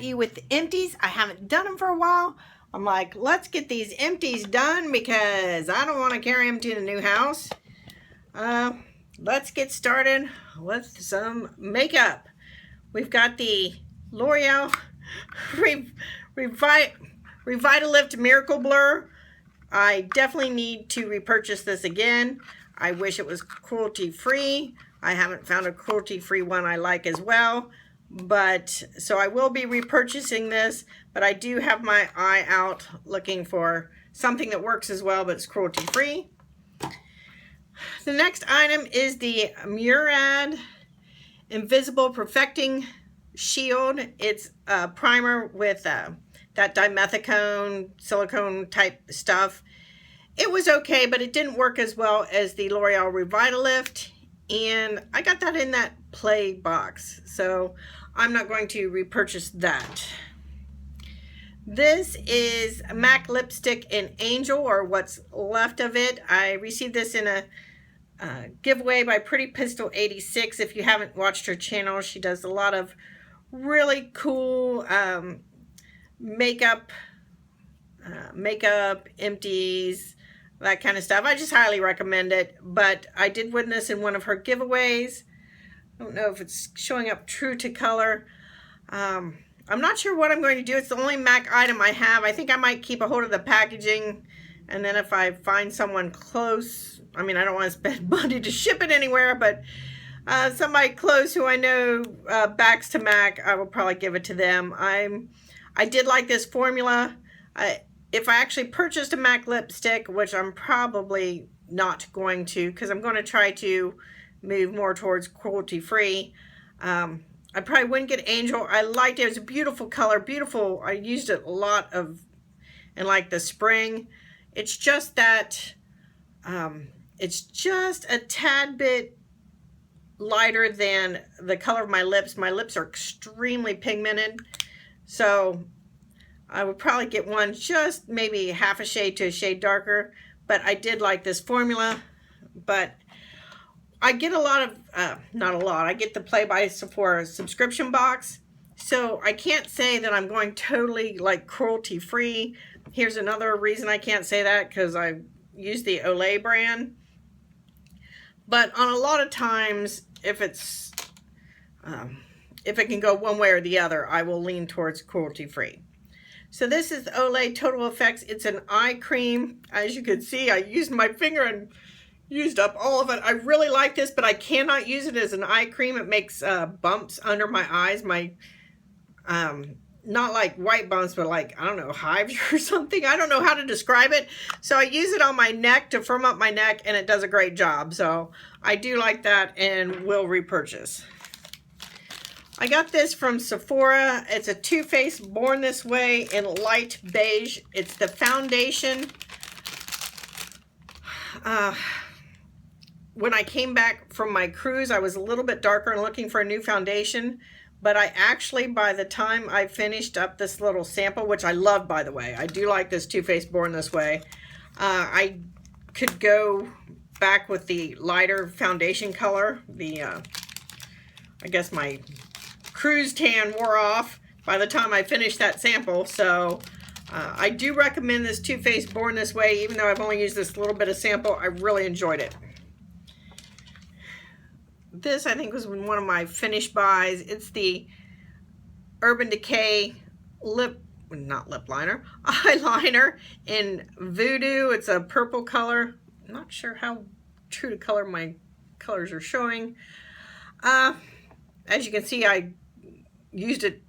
With empties, I haven't done them for a while. I'm like, let's get these empties done because I don't want to carry them to the new house. Let's get started with some makeup. We've got the L'Oreal Revitalift Miracle Blur. I definitely need to repurchase this again. I wish it was cruelty-free. I haven't found a cruelty-free one I like as well. But so I will be repurchasing this, but I do have my eye out looking for something that works as well, but it's cruelty-free. The next item is the Murad Invisible Perfecting Shield. It's a primer with that dimethicone, silicone type stuff. It was okay, but it didn't work as well as the L'Oreal Revitalift. And I got that in that play box, so I'm not going to repurchase that. This is MAC lipstick in Angel, or what's left of it. I received this in a giveaway by Pretty Pistol 86. If you haven't watched her channel, she does a lot of really cool makeup, empties, that kind of stuff. I just highly recommend it, but I did win this in one of her giveaways. I don't know if it's showing up true to color. I'm not sure what I'm going to do. It's the only MAC item I have. I think I might keep a hold of the packaging, and then if I find someone close, I mean, I don't want to spend money to ship it anywhere, but somebody close who I know backs to MAC, I will probably give it to them. I did like this formula. If I actually purchased a MAC lipstick, which I'm probably not going to, because I'm going to try to move more towards cruelty-free, I probably wouldn't get Angel. I liked it. It was a beautiful color, beautiful. I used it a lot of in like the spring. It's just that it's just a tad bit lighter than the color of my lips. My lips are extremely pigmented, so I would probably get one just maybe half a shade to a shade darker. But I did like this formula. But I get a lot of, not a lot, I get the Play by Sephora subscription box. So I can't say that I'm going totally like cruelty free. Here's another reason I can't say that, because I use the Olay brand. But on a lot of times, if it's, if it can go one way or the other, I will lean towards cruelty free. So this is Olay Total Effects. It's an eye cream. As you can see, I used my finger and used up all of it. I really like this, but I cannot use it as an eye cream. It makes bumps under my eyes. My, not like white bumps, but like, I don't know, hives or something. I don't know how to describe it. So I use it on my neck to firm up my neck, and it does a great job. So I do like that and will repurchase. I got this from Sephora. It's a Too Faced Born This Way in light beige. It's the foundation. When I came back from my cruise, I was a little bit darker and looking for a new foundation. But I actually, by the time I finished up this little sample, which I love, by the way, I do like this Too Faced Born This Way. I could go back with the lighter foundation color. The, I guess my cruise tan wore off by the time I finished that sample. So I do recommend this Too Faced Born This Way. Even though I've only used this little bit of sample, I really enjoyed it. This, I think, was one of my finish buys. It's the Urban Decay eyeliner in Voodoo. It's a purple color. I'm not sure how true to color my colors are showing. As you can see, I used it.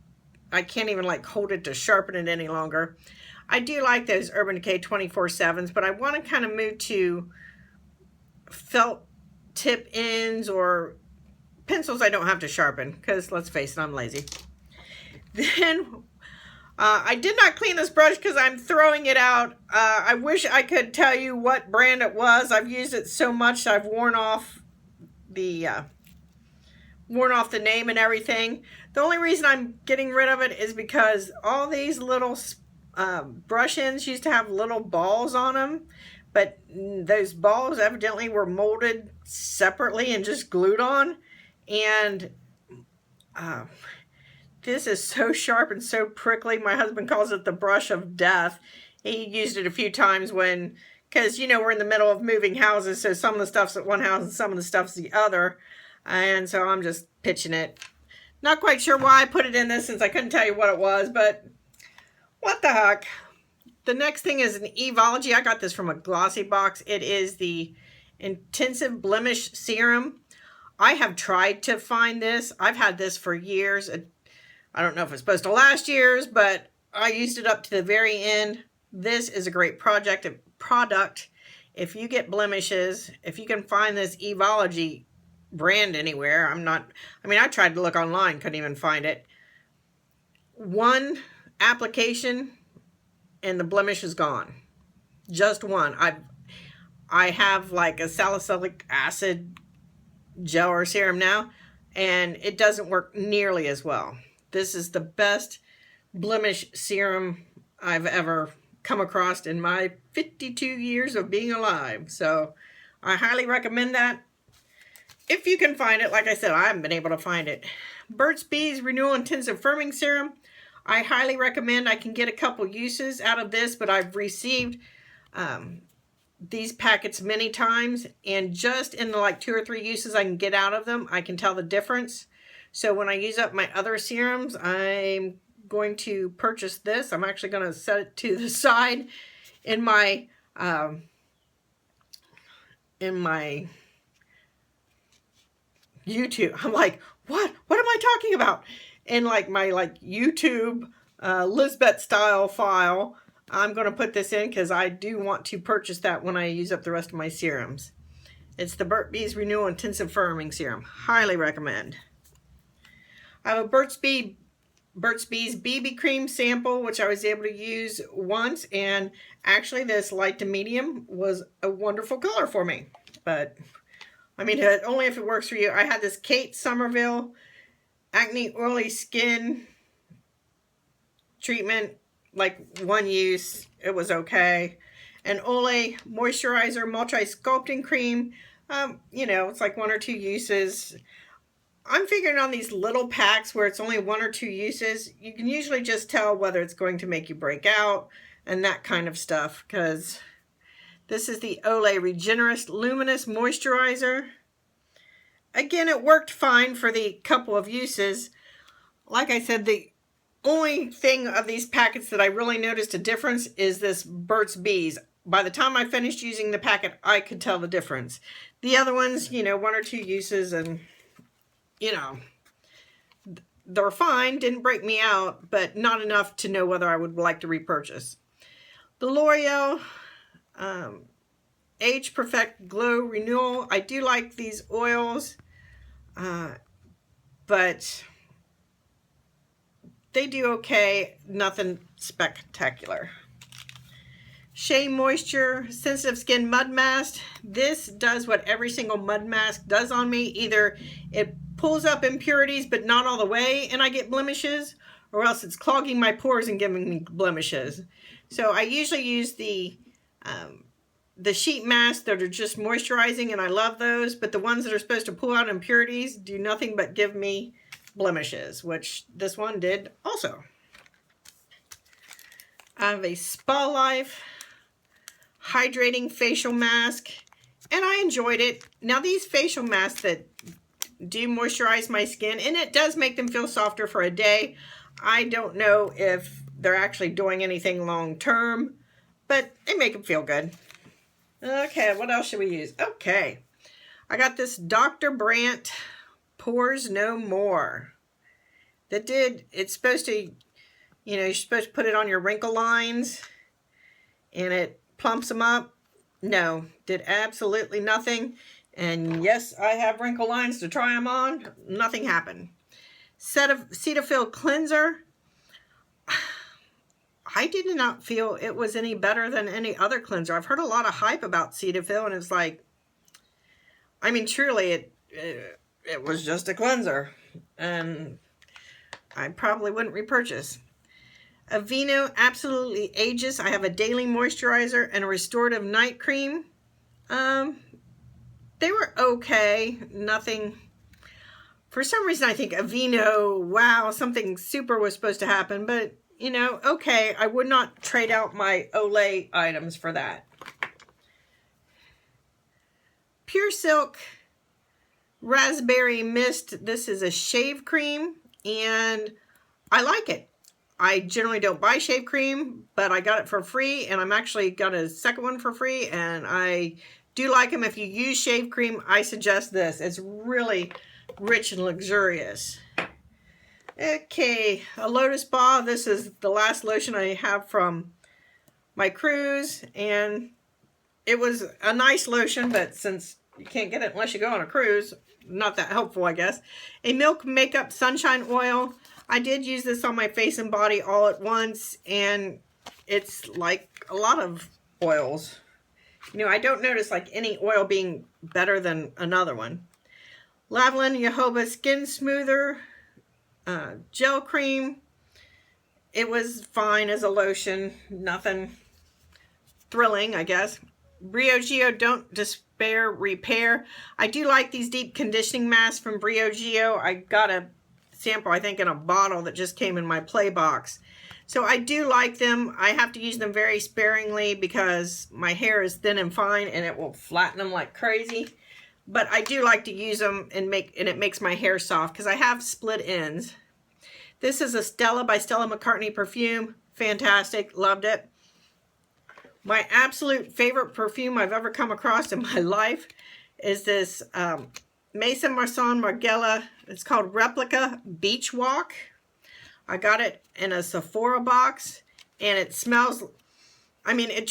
I can't even like hold it to sharpen it any longer. I do like those Urban Decay 24/7s, but I want to kind of move to felt tip ends or pencils I don't have to sharpen, because let's face it, I'm lazy. Then I did not clean this brush because I'm throwing it out. I wish I could tell you what brand it was. I've used it so much I've worn off the name and everything. The only reason I'm getting rid of it is because all these little brush ends used to have little balls on them, but those balls evidently were molded separately and just glued on, and This is so sharp and so prickly. My husband calls it the brush of death. He used it a few times when, because, you know, we're in the middle of moving houses, so some of the stuff's at one house and some of the stuff's the other. And so I'm just pitching it. Not quite sure why I put it in this since I couldn't tell you what it was, but what the heck. The next thing is an Evology. I got this from a glossy box. It is the Intensive Blemish Serum. I have tried to find this. I've had this for years. I don't know if it's supposed to last years, but I used it up to the very end. This is a great product. If you get blemishes, if you can find this Evology brand anywhere, I tried to look online, couldn't even find it. One application and the blemish is gone. Just one. I have like a salicylic acid gel or serum now, and it doesn't work nearly as well. This is the best blemish serum I've ever come across in my 52 years of being alive. So I highly recommend that. If you can find it, like I said, I haven't been able to find it. Burt's Bees Renewal Intensive Firming Serum. I highly recommend. I can get a couple uses out of this, but I've received these packets many times, and just in the like 2 or 3 uses I can get out of them, I can tell the difference. So when I use up my other serums, I'm going to purchase this. I'm actually going to set it to the side in my YouTube. I'm like, what am I talking about? In like my YouTube Lisbeth style file, I'm going to put this in because I do want to purchase that when I use up the rest of my serums. It's the Burt's Bees Renewal Intensive Firming Serum. Highly recommend. I have a Burt's Bees BB Cream sample, which I was able to use once, and actually this light to medium was a wonderful color for me. But I mean, only if it works for you. I had this Kate Somerville Acne Oily Skin treatment, like 1 use. It was okay. An Olay Moisturizer Multi-Sculpting Cream. You know, it's like 1 or 2 uses. I'm figuring on these little packs where it's only 1 or 2 uses, you can usually just tell whether it's going to make you break out and that kind of stuff, because this is the Olay Regenerist Luminous Moisturizer. Again, it worked fine for the couple of uses. Like I said, the only thing of these packets that I really noticed a difference is this Burt's Bees. By the time I finished using the packet, I could tell the difference. The other ones, you know, 1 or 2 uses, and you know, they're fine, didn't break me out, but not enough to know whether I would like to repurchase. The L'Oreal Age Perfect Glow Renewal. I do like these oils, but they do okay, nothing spectacular. Shea Moisture Sensitive Skin Mud Mask. This does what every single mud mask does on me. Either it pulls up impurities but not all the way and I get blemishes, or else it's clogging my pores and giving me blemishes. So I usually use the sheet masks that are just moisturizing, and I love those, but the ones that are supposed to pull out impurities do nothing but give me blemishes, which this one did also. I have a Spa Life Hydrating Facial Mask, and I enjoyed it. Now these facial masks that do moisturize my skin, and it does make them feel softer for a day. I don't know if they're actually doing anything long term, but they make them feel good. Okay, what else should we use? Okay, I got this Dr. Brandt Pores No More. It's supposed to, you know, you're supposed to put it on your wrinkle lines and it plumps them up. No, did absolutely nothing. And yes, I have wrinkle lines to try them on. Nothing happened. Cetaphil Cleanser. I did not feel it was any better than any other cleanser. I've heard a lot of hype about Cetaphil, and it's like, I mean, truly, it was just a cleanser, and I probably wouldn't repurchase. Aveeno Absolutely Ageless. I have a daily moisturizer and a restorative night cream. They were okay. Nothing For some reason, I think Aveeno, wow, something super was supposed to happen. But, you know, okay, I would not trade out my Olay items for that. Pure Silk Raspberry Mist. This is a shave cream, and I like it. I generally don't buy shave cream, but I got it for free, and I'm actually got a second one for free, and I do like them. If you use shave cream, I suggest this. It's really rich and luxurious. Okay, a Lotus Bar. This is the last lotion I have from my cruise, and it was a nice lotion, but since you can't get it unless you go on a cruise, not that helpful, I guess. A Milk Makeup Sunshine Oil. I did use this on my face and body all at once, and it's like a lot of oils. You know, I don't notice like any oil being better than another one. Lavalin Jojoba Skin Smoother Gel Cream. It was fine as a lotion. Nothing thrilling, I guess. Briogeo Don't Despair Repair. I do like these deep conditioning masks from Briogeo. I got a sample, I think, in a bottle that just came in my play box. So I do like them. I have to use them very sparingly because my hair is thin and fine and it will flatten them like crazy. But I do like to use them and it makes my hair soft because I have split ends. This is a Stella by Stella McCartney perfume. Fantastic. Loved it. My absolute favorite perfume I've ever come across in my life is this Maison Marsan Margiela. It's called Replica Beach Walk. I got it in a Sephora box, and it smells, I mean, it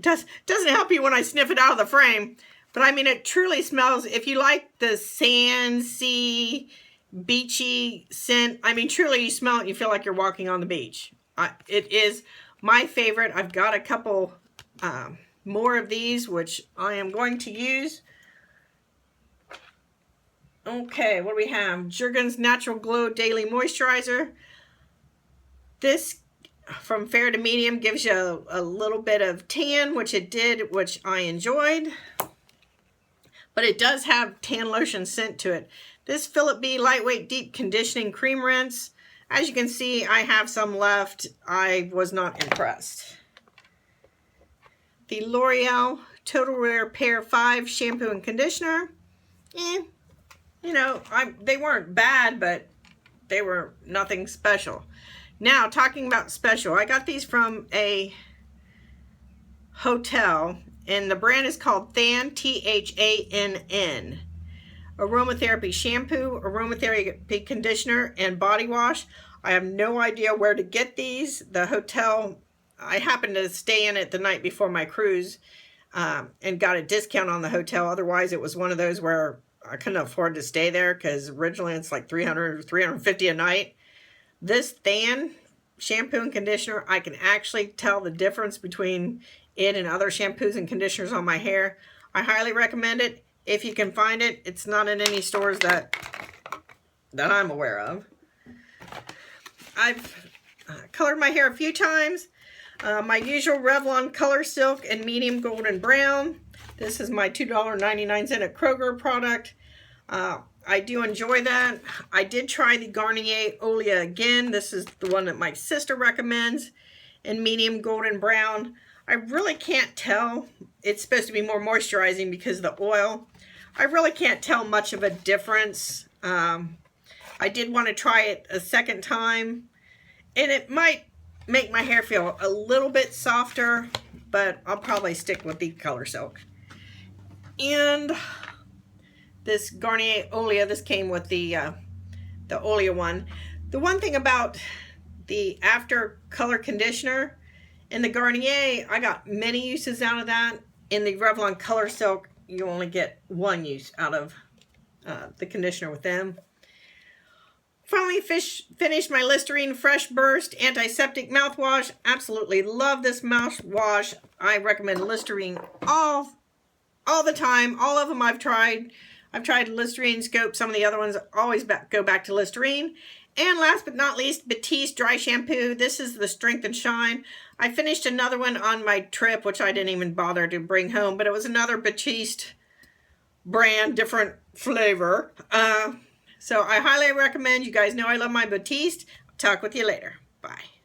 doesn't help you when I sniff it out of the frame, but I mean, it truly smells, if you like the sand, sea, beachy scent, I mean, truly you smell it and you feel like you're walking on the beach. It is my favorite. I've got a couple more of these, which I am going to use. Okay, what do we have? Jergens Natural Glow Daily Moisturizer. This, from fair to medium, gives you a little bit of tan, which it did, which I enjoyed. But it does have tan lotion scent to it. This Philip B Lightweight Deep Conditioning Cream Rinse. As you can see, I have some left. I was not impressed. The L'Oreal Total Repair 5 Shampoo and Conditioner. You know, they weren't bad, but they were nothing special. Now, talking about special, I got these from a hotel, and the brand is called Thann, T-H-A-N-N. Aromatherapy shampoo, aromatherapy conditioner, and body wash. I have no idea where to get these. The hotel, I happened to stay in it the night before my cruise and got a discount on the hotel. Otherwise, it was one of those where I couldn't afford to stay there because originally it's like $300 or $350 a night. This Thann shampoo and conditioner, I can actually tell the difference between it and other shampoos and conditioners on my hair. I highly recommend it. If you can find it, it's not in any stores that I'm aware of. I've colored my hair a few times. My usual Revlon Color Silk in medium golden brown. This is my $2.99 at Kroger product. I do enjoy that. I did try the Garnier Olia again. This is the one that my sister recommends in medium golden brown. I really can't tell. It's supposed to be more moisturizing because of the oil. I really can't tell much of a difference. I did want to try it a second time, and it might make my hair feel a little bit softer, but I'll probably stick with the Color Silk. And this Garnier Olia, this came with the Olia one. The one thing about the After Color Conditioner in the Garnier, I got many uses out of that. In the Revlon Color Silk, you only get one use out of the conditioner with them. Finally finished my Listerine Fresh Burst Antiseptic Mouthwash. Absolutely love this mouthwash. I recommend Listerine all the time. All of them I've tried. I've tried Listerine, Scope, some of the other ones. Always go back to Listerine. And last but not least, Batiste Dry Shampoo. This is the Strength and Shine. I finished another one on my trip, which I didn't even bother to bring home, but it was another Batiste brand, different flavor. So I highly recommend. You guys know I love my Batiste. Talk with you later. Bye.